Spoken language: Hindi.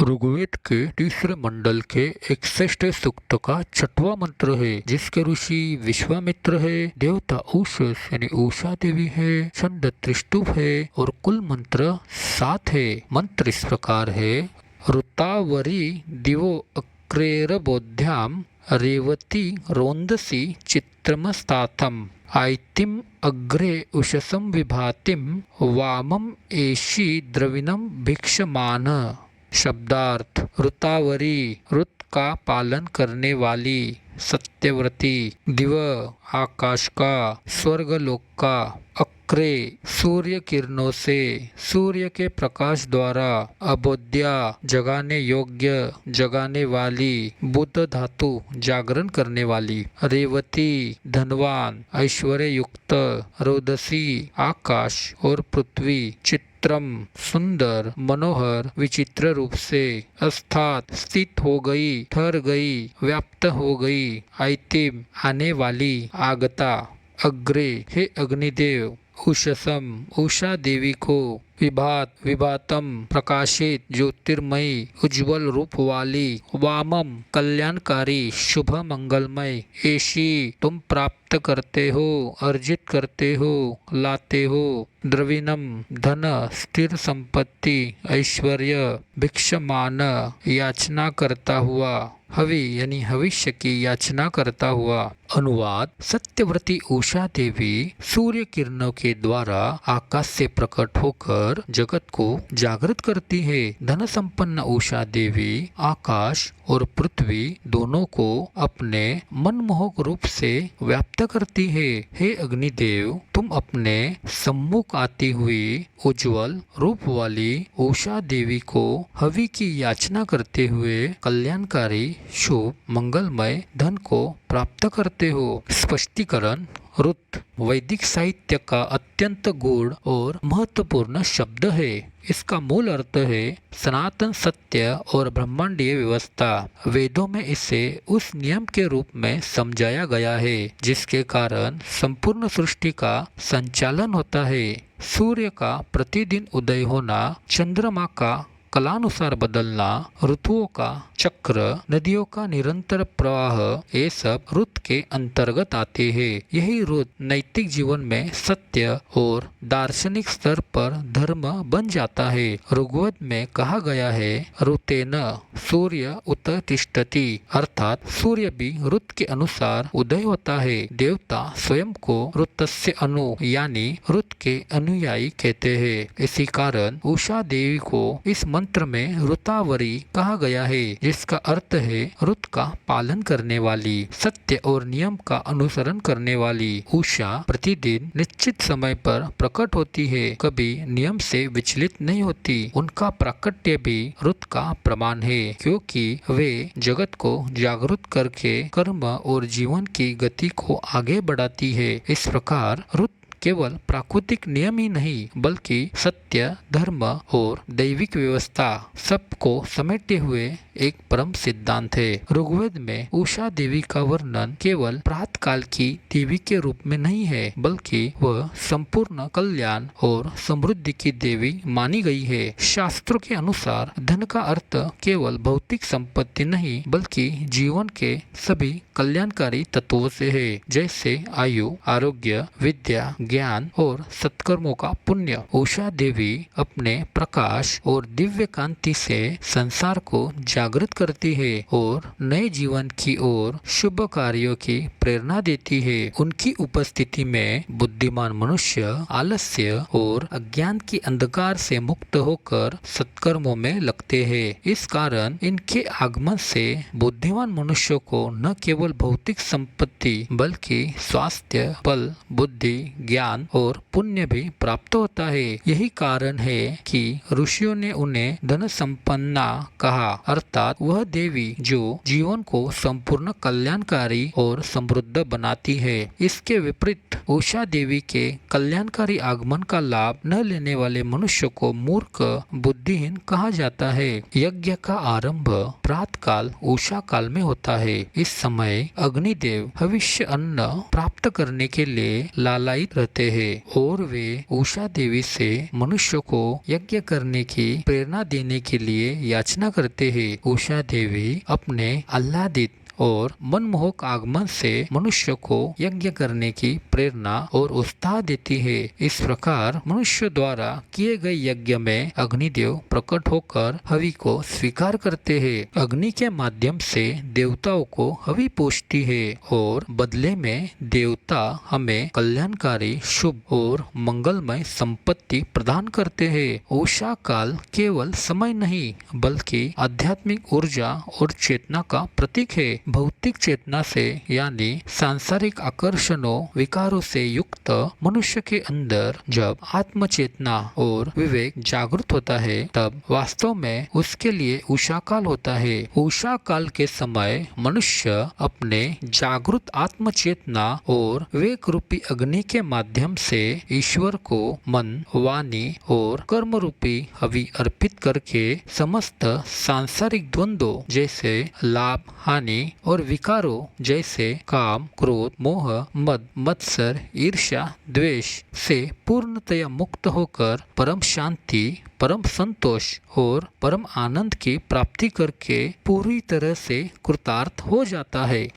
ऋग्वेद के तीसरे मंडल के 61 सूक्त का 6वां मंत्र है, जिसके ऋषि विश्वामित्र है, देवता उषस यानी उषा देवी है, छंद त्रिष्टुप है और कुल मंत्र 7 है। मंत्र इस प्रकार है। ऋतावरी दिवो अक्रेरबोध्याम रेवती रोंदसी चित्रमस्ताथम आयतिम अग्रे उषसम विभातिम वामम एषि द्रविणम भिक्षमान। शब्दार्थ। ऋतावरी ऋत का पालन करने वाली, सत्यव्रती। दिव आकाश का, स्वर्गलोक का। अक्रे सूर्य किरणों से, सूर्य के प्रकाश द्वारा। अबोध्या जगाने योग्य, जगाने वाली। बुद्ध धातु जागरण करने वाली। रेवती धनवान, ऐश्वर्य युक्त। रोदसी आकाश और पृथ्वी। चित्रम सुंदर, मनोहर, विचित्र रूप से। अस्थात स्थित हो गई, ठहर गई, व्याप्त हो गई। आइतिम आने वाली, आगता। अग्रे हे अग्निदेव। उषसम उषा देवी को। विभात विभातम प्रकाशित, ज्योतिर्मयी, उज्जवल रूप वाली। वामम कल्याणकारी, शुभ मंगलमय। ऐशी तुम प्राप्त करते हो, अर्जित करते हो, लाते हो। द्रविणम धन, स्थिर संपत्ति, ऐश्वर्य। भिक्षमान याचना करता हुआ, हवि यानी भविष्य की याचना करता हुआ। अनुवाद। सत्यव्रती उषा देवी सूर्य किरणों के द्वारा आकाश से प्रकट होकर जगत को जागृत करती है। धन संपन्न उषा देवी आकाश और पृथ्वी दोनों को अपने मनमोहक रूप से व्याप्त करती है। हे अग्निदेव, तुम अपने सम्मुख आती हुई उज्जवल रूप वाली उषा देवी को हवि की याचना करते हुए कल्याणकारी, शुभ, मंगलमय धन को प्राप्त करते हो। स्पष्टीकरण। ऋत वैदिक साहित्य का अत्यंत गूढ़ और महत्वपूर्ण शब्द है। इसका मूल अर्थ है सनातन सत्य और ब्रह्मांडीय व्यवस्था। वेदों में इसे उस नियम के रूप में समझाया गया है जिसके कारण संपूर्ण सृष्टि का संचालन होता है। सूर्य का प्रतिदिन उदय होना, चंद्रमा का कालानुसार बदलना, ऋतुओं का चक्र, नदियों का निरंतर प्रवाह, ये सब ऋत के अंतर्गत आते हैं। यही ऋत नैतिक जीवन में सत्य और दार्शनिक स्तर पर धर्म बन जाता है। ऋग्वेद में कहा गया है, ऋतेन सूर्य उत तिष्ठति, अर्थात सूर्य भी ऋत के अनुसार उदय होता है। देवता स्वयं को ऋतस्य अनु यानी ऋत के अनुयायी कहते हैं। इसी कारण उषा देवी को इस मंत्र में ऋतावरी कहा गया है, जिसका अर्थ है ऋत का पालन करने वाली, सत्य और नियम का अनुसरण करने वाली। उषा प्रतिदिन निश्चित समय पर प्रकट होती है, कभी नियम से विचलित नहीं होती। उनका प्राकट्य भी ऋत का प्रमाण है, क्योंकि वे जगत को जागृत करके कर्म और जीवन की गति को आगे बढ़ाती है। इस प्रकार ऋत केवल प्राकृतिक नियम ही नहीं, बल्कि सत्य, धर्म और दैविक व्यवस्था सबको समेटे हुए एक परम सिद्धांत है। ऋग्वेद में उषा देवी का वर्णन केवल प्रातःकाल की देवी के रूप में नहीं है, बल्कि वह संपूर्ण कल्याण और समृद्धि की देवी मानी गई है। शास्त्रों के अनुसार धन का अर्थ केवल भौतिक संपत्ति नहीं, बल्कि जीवन के सभी कल्याणकारी तत्वों से है, जैसे आयु, आरोग्य, विद्या, ज्ञान और सत्कर्मों का पुण्य। उषा देवी अपने प्रकाश और दिव्य कांति से संसार को जागृत करती है और नए जीवन की ओर शुभ कार्यों की प्रेरणा देती है। उनकी उपस्थिति में बुद्धिमान मनुष्य आलस्य और अज्ञान के अंधकार से मुक्त होकर सत्कर्मों में लगते हैं। इस कारण इनके आगमन से बुद्धिमान मनुष्यों को न केवल भौतिक संपत्ति बल्कि स्वास्थ्य, बल, बुद्धि, ज्ञान और पुण्य भी प्राप्त होता है। यही कारण है कि ऋषियों ने उन्हें धन संपन्ना कहा, अर्थात वह देवी जो जीवन को संपूर्ण कल्याणकारी और समृद्ध बनाती है। इसके विपरीत उषा देवी के कल्याणकारी आगमन का लाभ न लेने वाले मनुष्य को मूर्ख, बुद्धिहीन कहा जाता है। यज्ञ का आरंभ प्रातःकाल उषा काल में होता है। इस समय अग्निदेव भविष्य अन्न प्राप्त करने के लिए लालायित रहते करते हैं और वे उषा देवी से मनुष्य को यज्ञ करने की प्रेरणा देने के लिए याचना करते हैं। उषा देवी अपने आह्लादित और मनमोहक आगमन से मनुष्य को यज्ञ करने की प्रेरणा और उत्साह देती है। इस प्रकार मनुष्य द्वारा किए गए यज्ञ में अग्निदेव प्रकट होकर हवि को स्वीकार करते हैं। अग्नि के माध्यम से देवताओं को हवि पहुंचती है और बदले में देवता हमें कल्याणकारी, शुभ और मंगलमय संपत्ति प्रदान करते हैं। उषा काल केवल समय नहीं बल्कि आध्यात्मिक ऊर्जा और चेतना का प्रतीक है। भौतिक चेतना से यानी सांसारिक आकर्षणों विकारों से युक्त मनुष्य के अंदर जब आत्म चेतना और विवेक जागृत होता है तब वास्तव में उसके लिए उषा काल होता है। उषा काल के समय मनुष्य अपने जागृत आत्म चेतना और विवेक रूपी अग्नि के माध्यम से ईश्वर को मन, वाणी और कर्म रूपी हवि अर्पित करके समस्त सांसारिक द्वंद्वों जैसे लाभ, हानि और विकारों जैसे काम, क्रोध, मोह, मद, मत्सर, ईर्ष्या, द्वेष से पूर्णतया मुक्त होकर परम शांति, परम संतोष और परम आनंद की प्राप्ति करके पूरी तरह से कृतार्थ हो जाता है।